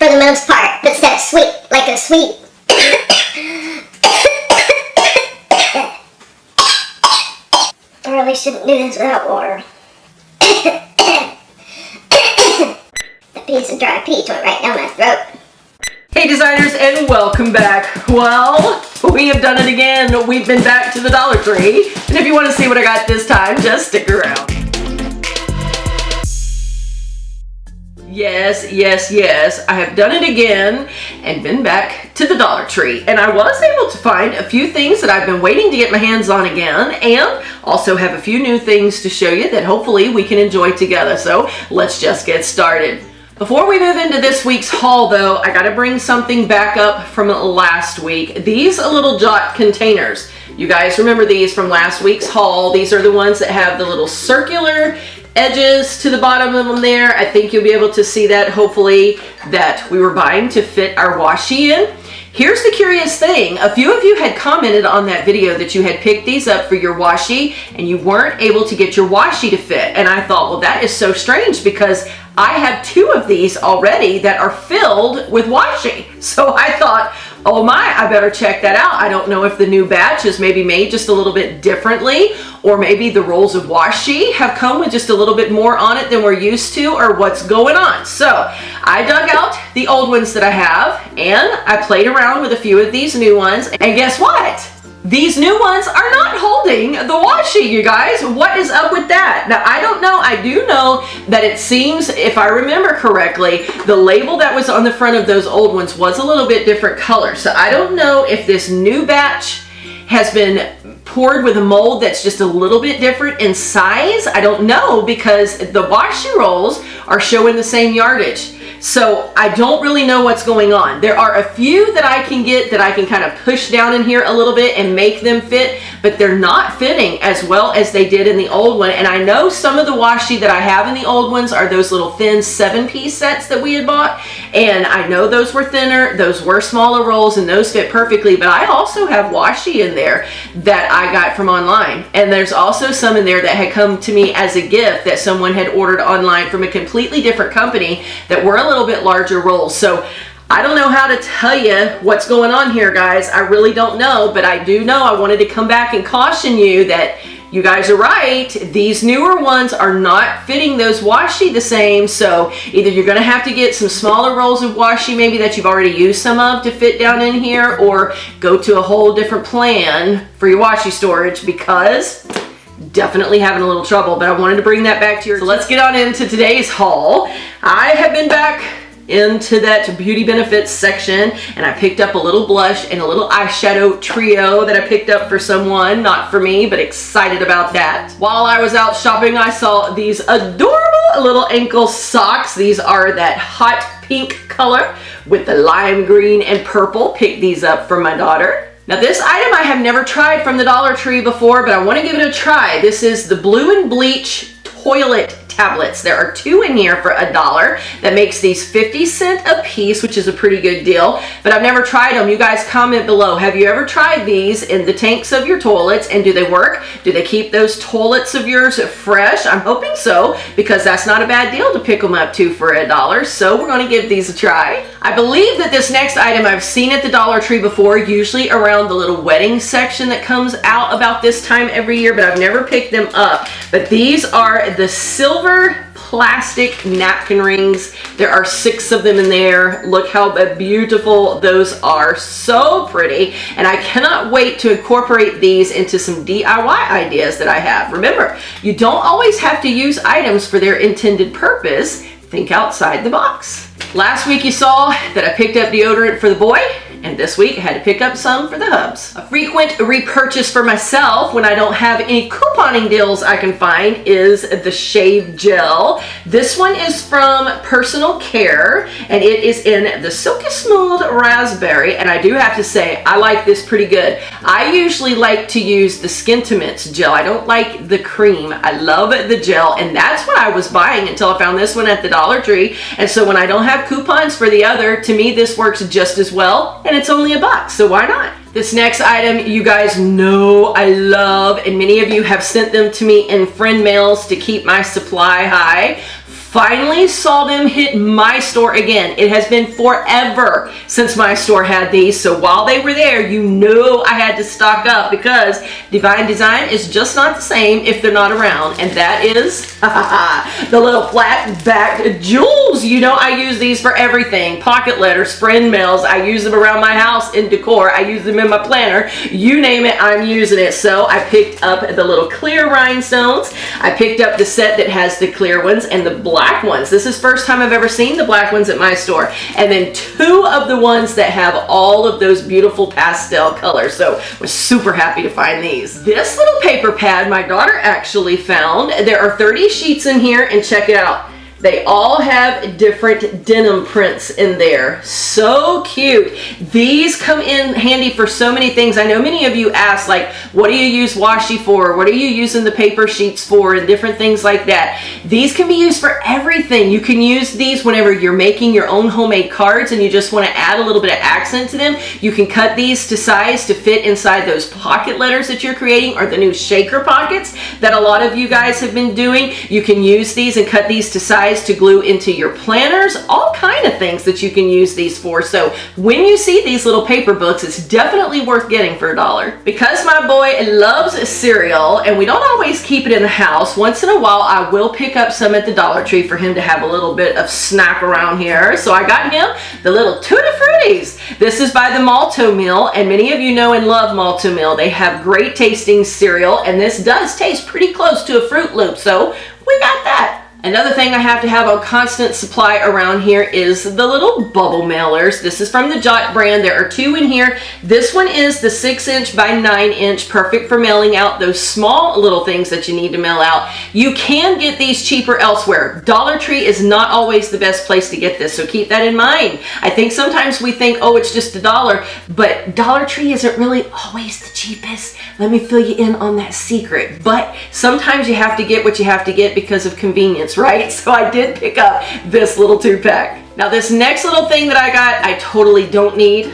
for the most part, but instead of sweet, like a sweet. I really shouldn't do this without water. That piece of dry peach went right down my throat. Hey designers, and welcome back. Well, we have done it again. We've been back to the Dollar Tree. And if you want to see what I got this time, just stick around. Yes, I have done it again and been back to the Dollar Tree. And I was able to find a few things that I've been waiting to get my hands on again, and also have a few new things to show you that hopefully we can enjoy together. So let's just get started. Before we move into this week's haul though, I gotta bring something back up from last week. These little jot containers. You guys remember these from last week's haul. These are the ones that have the little circular edges to the bottom of them there. I think you'll be able to see that, hopefully, that we were buying to fit our washi in. Here's the curious thing. A few of you had commented on that video that you had picked these up for your washi and you weren't able to get your washi to fit. And I thought, well, that is so strange because I have two of these already that are filled with washi. So I thought, oh my, I better check that out. I don't know if the new batch is maybe made just a little bit differently, or maybe the rolls of washi have come with just a little bit more on it than we're used to, or what's going on. So I dug out the old ones that I have and I played around with a few of these new ones, and guess what? These new ones are not holding the washi, you guys. What is up with that? Now, I don't know. I do know that it seems, if I remember correctly, the label that was on the front of those old ones was a little bit different color. So I don't know if this new batch has been poured with a mold that's just a little bit different in size. I don't know, because the washi rolls are showing the same yardage. So I don't really know what's going on. There are a few that I can get that I can kind of push down in here a little bit and make them fit, but they're not fitting as well as they did in the old one. And I know some of the washi that I have in the old ones are those little thin 7-piece sets that we had bought. And I know those were thinner, those were smaller rolls, and those fit perfectly. But I also have washi in there that I got from online. And there's also some in there that had come to me as a gift that someone had ordered online from a completely different company that were a little bit larger rolls. So I don't know how to tell you what's going on here, guys. I really don't know, but I do know I wanted to come back and caution you that you guys are right. These newer ones are not fitting those washi the same. So either you're going to have to get some smaller rolls of washi maybe that you've already used some of to fit down in here, or go to a whole different plan for your washi storage, because definitely having a little trouble. But I wanted to bring that back to you. So let's get on into today's haul. I have been back into that beauty benefits section, and I picked up a little blush and a little eyeshadow trio that I picked up for someone, not for me, but excited about that. While I was out shopping, I saw these adorable little ankle socks. These are that hot pink color with the lime green and purple. Picked these up for my daughter. Now this item I have never tried from the Dollar Tree before, but I want to give it a try. This is the Blue and Bleach toilet tablets. There are two in here for $1. That makes these 50 cents a piece, which is a pretty good deal, but I've never tried them. You guys comment below. Have you ever tried these in the tanks of your toilets, and do they work? Do they keep those toilets of yours fresh? I'm hoping so, because that's not a bad deal to pick them up to for $1. So we're going to give these a try. I believe that this next item I've seen at the Dollar Tree before, usually around the little wedding section that comes out about this time every year, but I've never picked them up. But these are the silver plastic napkin rings. There are 6 of them in there. Look how beautiful those are. So pretty. And I cannot wait to incorporate these into some DIY ideas that I have. Remember, you don't always have to use items for their intended purpose. Think outside the box. Last week you saw that I picked up deodorant for the boy, and this week I had to pick up some for the hubs. A frequent repurchase for myself when I don't have any couponing deals I can find is the shave gel. This one is from Personal Care, and it is in the Silky Smooth Raspberry, and I do have to say I like this pretty good. I usually like to use the Skintimates gel. I don't like the cream. I love the gel, and that's what I was buying until I found this one at the Dollar Tree. And so when I don't have coupons for the other, to me this works just as well, and it's only $1, so why not? This next item you guys know I love, and many of you have sent them to me in friend mails to keep my supply high. finally saw them hit my store again. It has been forever since my store had these, so while they were there, you know I had to stock up because DeeVine DeeZine is just not the same if they're not around, and that is the little flat-backed jewels. You know I use these for everything. Pocket letters, friend mails, I use them around my house in decor, I use them in my planner, you name it, I'm using it. So I picked up the little clear rhinestones, I picked up the set that has the clear ones and the black ones. This is first time I've ever seen the black ones at my store. And then 2 of the ones that have all of those beautiful pastel colors. So we're super happy to find these. This little paper pad my daughter actually found. There are 30 sheets in here, and check it out. They all have different denim prints in there. So cute. These come in handy for so many things. I know many of you ask, like, what do you use washi for? What are you using the paper sheets for? And different things like that. These can be used for everything. You can use these whenever you're making your own homemade cards and you just want to add a little bit of accent to them. You can cut these to size to fit inside those pocket letters that you're creating, or the new shaker pockets that a lot of you guys have been doing. You can use these and cut these to size to glue into your planners, all kind of things that you can use these for. So when you see these little paper books, it's definitely worth getting for $1. Because my boy loves cereal and we don't always keep it in the house, once in a while I will pick up some at the Dollar Tree for him to have a little bit of snack around here. So I got him the little Tutti Fruttis. This is by the Malto Meal, and many of you know and love Malto Meal. They have great tasting cereal, and this does taste pretty close to a Fruit Loop, so we got that. Another thing I have to have on constant supply around here is the little bubble mailers. This is from the Jot brand. There are 2 in here. This one is the 6" by 9", perfect for mailing out those small little things that you need to mail out. You can get these cheaper elsewhere. Dollar Tree is not always the best place to get this, so keep that in mind. I think sometimes we think, oh, it's just $1, but Dollar Tree isn't really always the cheapest. Let me fill you in on that secret. But sometimes you have to get what you have to get because of convenience, right? So I did pick up this little 2-pack. Now this next little thing that I got, I totally don't need,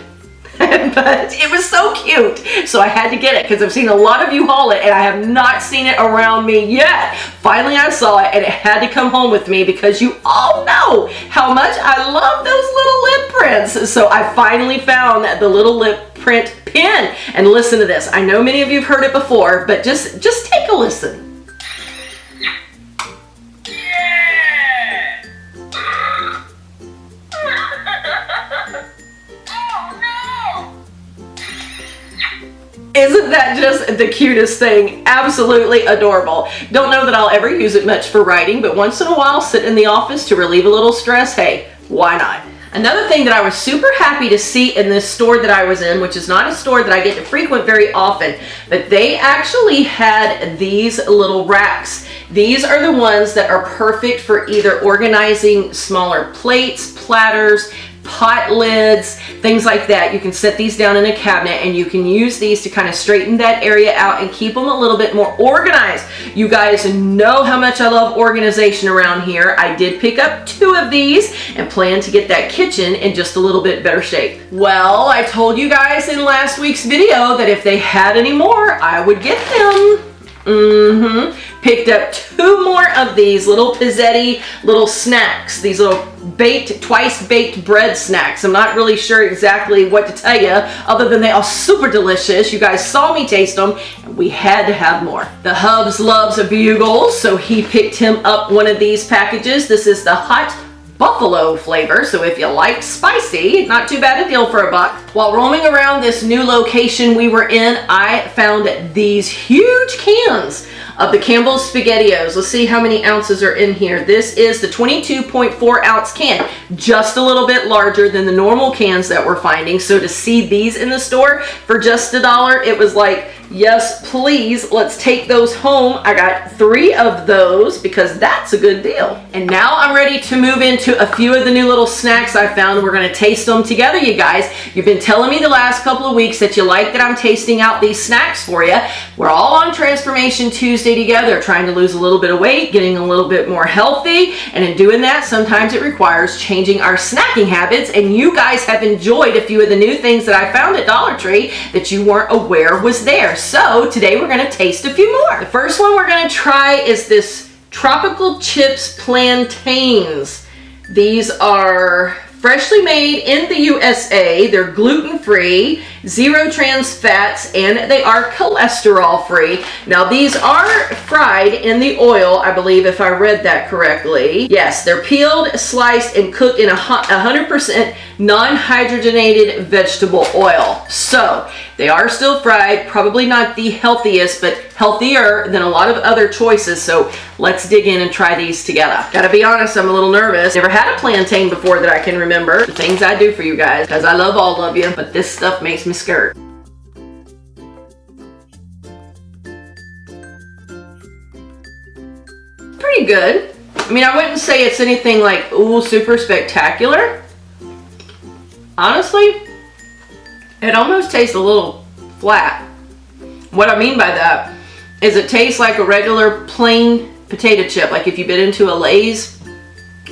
but it was so cute, so I had to get it because I've seen a lot of you haul it and I have not seen it around me yet. Finally I saw it and it had to come home with me because you all know how much I love those little lip prints. So I finally found the little lip print pen, and listen to this. I know many of you have heard it before, but just take a listen. Isn't that just the cutest thing? Absolutely adorable. Don't know that I'll ever use it much for writing, but once in a while, sit in the office to relieve a little stress. Hey, why not? Another thing that I was super happy to see in this store that I was in, which is not a store that I get to frequent very often, but they actually had these little racks. These are the ones that are perfect for either organizing smaller plates, platters, pot lids, things like that. You can set these down in a cabinet and you can use these to kind of straighten that area out and keep them a little bit more organized. You guys know how much I love organization around here. I did pick up 2 of these and plan to get that kitchen in just a little bit better shape. Well, I told you guys in last week's video that if they had any more, I would get them. Picked up 2 more of these little pizzetti little snacks, these little twice baked bread snacks. I'm not really sure exactly what to tell you other than they are super delicious. You guys saw me taste them and we had to have more. The hubs loves bugles, so he picked him up one of these packages. This is the hot buffalo flavor, so if you like spicy, not too bad a deal for $1. While roaming around this new location we were in, I found these huge cans of the Campbell's SpaghettiOs. Let's see how many ounces are in here. This is the 22.4 ounce can, just a little bit larger than the normal cans that we're finding. So to see these in the store for just $1, it was like, yes, please, let's take those home. I got 3 of those because that's a good deal. And now I'm ready to move into a few of the new little snacks I found. We're gonna taste them together, you guys. You've been telling me the last couple of weeks that you like that I'm tasting out these snacks for you. We're all on Transformation Tuesday together, trying to lose a little bit of weight, getting a little bit more healthy, and in doing that, sometimes it requires changing our snacking habits, and you guys have enjoyed a few of the new things that I found at Dollar Tree that you weren't aware was there. So today we're going to taste a few more. The first one we're going to try is this Tropical Chips Plantains. These are freshly made in the USA. They're gluten-free, zero trans fats, and they are cholesterol-free. Now these are fried in the oil, I believe, if I read that correctly. Yes, they're peeled, sliced, and cooked in 100% non-hydrogenated vegetable oil. So they are still fried, probably not the healthiest, but healthier than a lot of other choices. So let's dig in and try these together. Gotta be honest, I'm a little nervous. Never had a plantain before that I can remember. The things I do for you guys, because I love all of you, but this stuff makes me scared. Pretty good. I mean, I wouldn't say it's anything like, ooh, super spectacular. Honestly, it almost tastes a little flat. What I mean by that is it tastes like a regular plain potato chip. Like if you bit into a Lay's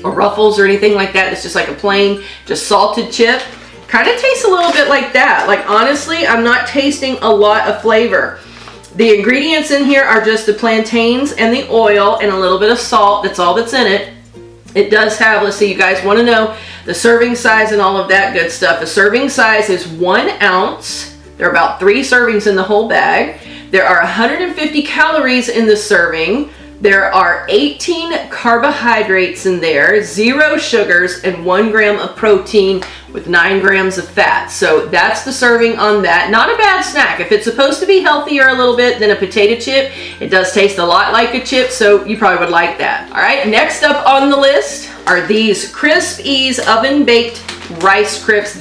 or Ruffles or anything like that, it's just like a plain, just salted chip. Kind of tastes a little bit like that. Like honestly, I'm not tasting a lot of flavor. The ingredients in here are just the plantains and the oil and a little bit of salt. That's all that's in it. It does have, let's see, you guys want to know the serving size and all of that good stuff. The serving size is 1 ounce. There are about 3 servings in the whole bag. There are 150 calories in the serving. There are 18 carbohydrates in there, 0 sugars, and 1 gram of protein with 9 grams of fat. So that's the serving on that. Not a bad snack. If it's supposed to be healthier a little bit than a potato chip, it does taste a lot like a chip, so you probably would like that. All right, next up on the list are these Crisp Ease Oven Baked Rice Crisps.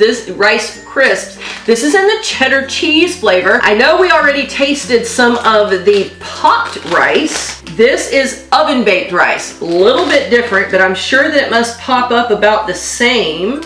This is in the cheddar cheese flavor. I know we already tasted some of the popped rice. This is oven baked rice. A little bit different, but I'm sure that it must pop up about the same.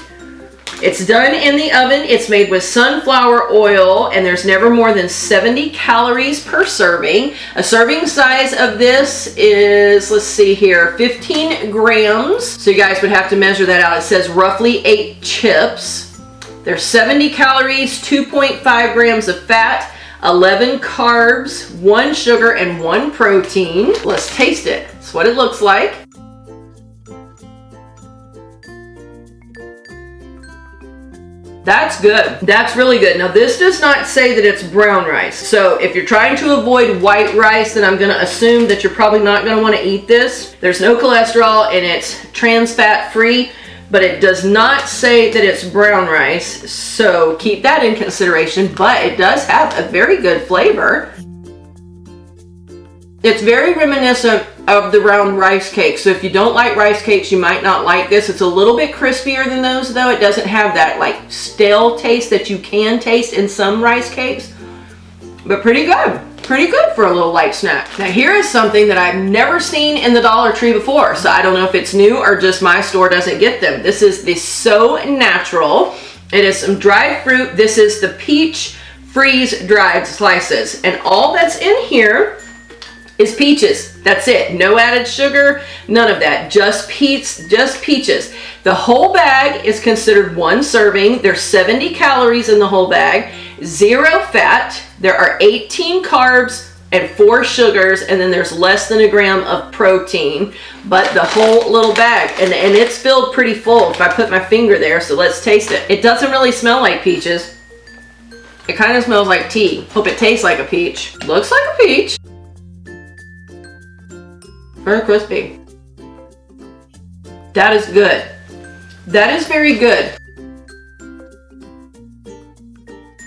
It's done in the oven. It's made with sunflower oil, and there's never more than 70 calories per serving. A serving size of this is, let's see here, 15 grams. So you guys would have to measure that out. It says roughly 8 chips. There's 70 calories, 2.5 grams of fat, 11 carbs, 1 sugar, and 1 protein. Let's taste it. That's what it looks like. That's good. That's really good. Now this does not say that it's brown rice. So if you're trying to avoid white rice, then I'm going to assume that you're probably not going to want to eat this. There's no cholesterol and it's trans fat free, but it does not say that it's brown rice. So keep that in consideration, but it does have a very good flavor. It's very reminiscent of the round rice cakes. So if you don't like rice cakes, you might not like this. It's a little bit crispier than those though. It doesn't have that like stale taste that you can taste in some rice cakes, but pretty good. Pretty good for a little light snack. Now here is something that I've never seen in the Dollar Tree before. So I don't know if it's new or just my store doesn't get them. This is the So Natural. It is some dried fruit. This is the peach freeze dried slices. And all that's in here is peaches. That's it. No added sugar, none of that. Just peaches. The whole bag is considered 1 serving. There's 70 calories in the whole bag, 0 fat. There are 18 carbs and 4 sugars, and then there's less than 1 gram of protein. But the whole little bag, and it's filled pretty full if I put my finger there, so let's taste it. It doesn't really smell like peaches. It kind of smells like tea. Hope it tastes like a peach. Looks like a peach. Very crispy. That is good. That is very good.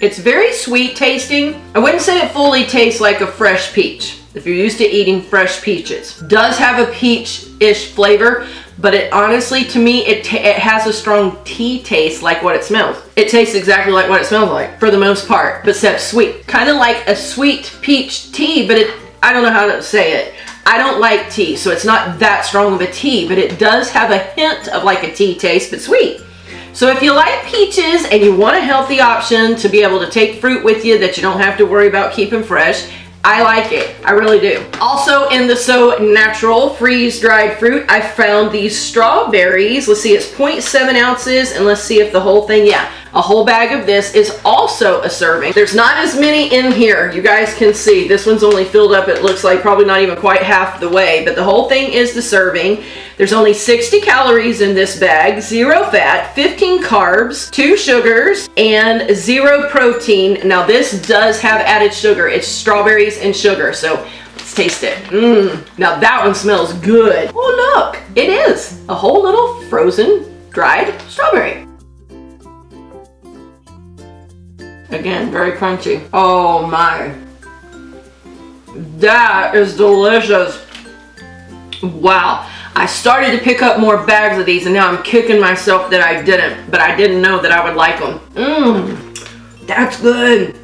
It's very sweet tasting. I wouldn't say it fully tastes like a fresh peach. If you're used to eating fresh peaches. Does have a peach-ish flavor, but it honestly, to me, it has a strong tea taste like what it smells. It tastes exactly like what it smells like for the most part, but except sweet. Kind of like a sweet peach tea, but I don't know how to say it. I don't like tea, so it's not that strong of a tea, but it does have a hint of like a tea taste, but sweet. So if you like peaches and you want a healthy option to be able to take fruit with you that you don't have to worry about keeping fresh, I like it. I really do. Also in the So Natural freeze-dried fruit, I found these strawberries. Let's see, it's 0.7 ounces, and let's see if the whole thing, yeah, A whole bag of this is also a serving. There's not as many in here. You guys can see this one's only filled up, it looks like probably not even quite half the way, but the whole thing is the serving. There's only 60 calories in this bag, 0 fat, 15 carbs, 2 sugars, and 0 protein. Now this does have added sugar. It's strawberries and sugar, so let's taste it. Now that one smells good. Oh look, it is a whole little frozen dried strawberry. Again, very crunchy. Oh my, that is delicious. Wow. I started to pick up more bags of these and now I'm kicking myself that I didn't, but I didn't know that I would like them. That's good.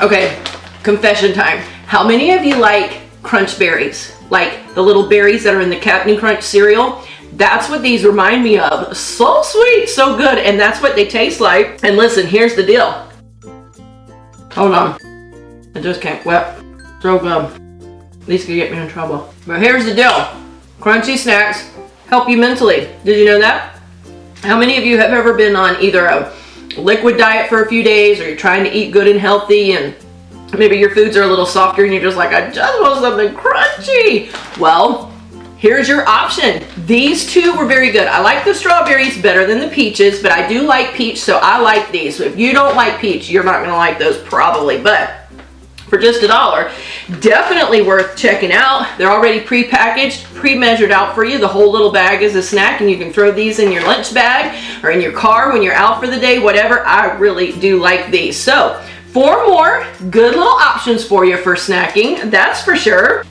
Okay, confession time. How many of you like crunch berries? Like the little berries that are in the Captain Crunch cereal? That's what these remind me of. So sweet, so good, and that's what they taste like. And listen, here's the deal. Hold on. I just can't whip. So good. These could get me in trouble. But here's the deal. Crunchy snacks help you mentally. Did you know that? How many of you have ever been on either a liquid diet for a few days, or you're trying to eat good and healthy, and maybe your foods are a little softer and you're just like, I just want something crunchy? Well, here's your option. These two were very good. I like the strawberries better than the peaches, but I do like peach, so I like these. So if you don't like peach, you're not gonna like those probably, but for just $1, definitely worth checking out. They're already pre-packaged, pre-measured out for you. The whole little bag is a snack, and you can throw these in your lunch bag or in your car when you're out for the day, whatever. I really do like these. So 4 more good little options for you for snacking, that's for sure.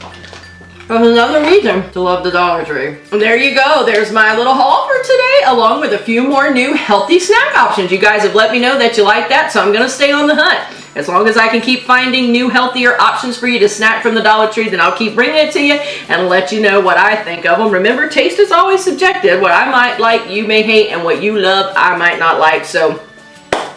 That's another reason to love the Dollar Tree. And there you go. There's my little haul for today, along with a few more new healthy snack options. You guys have let me know that you like that, so I'm gonna stay on the hunt. As long as I can keep finding new healthier options for you to snack from the Dollar Tree, then I'll keep bringing it to you and let you know what I think of them. Remember, taste is always subjective. What I might like, you may hate, and what you love, I might not like. So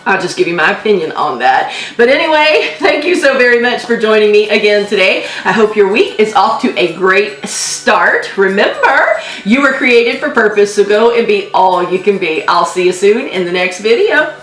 I'll just give you my opinion on that. But anyway, thank you so very much for joining me again today. I hope your week is off to a great start. Remember, you were created for purpose, so go and be all you can be. I'll see you soon in the next video.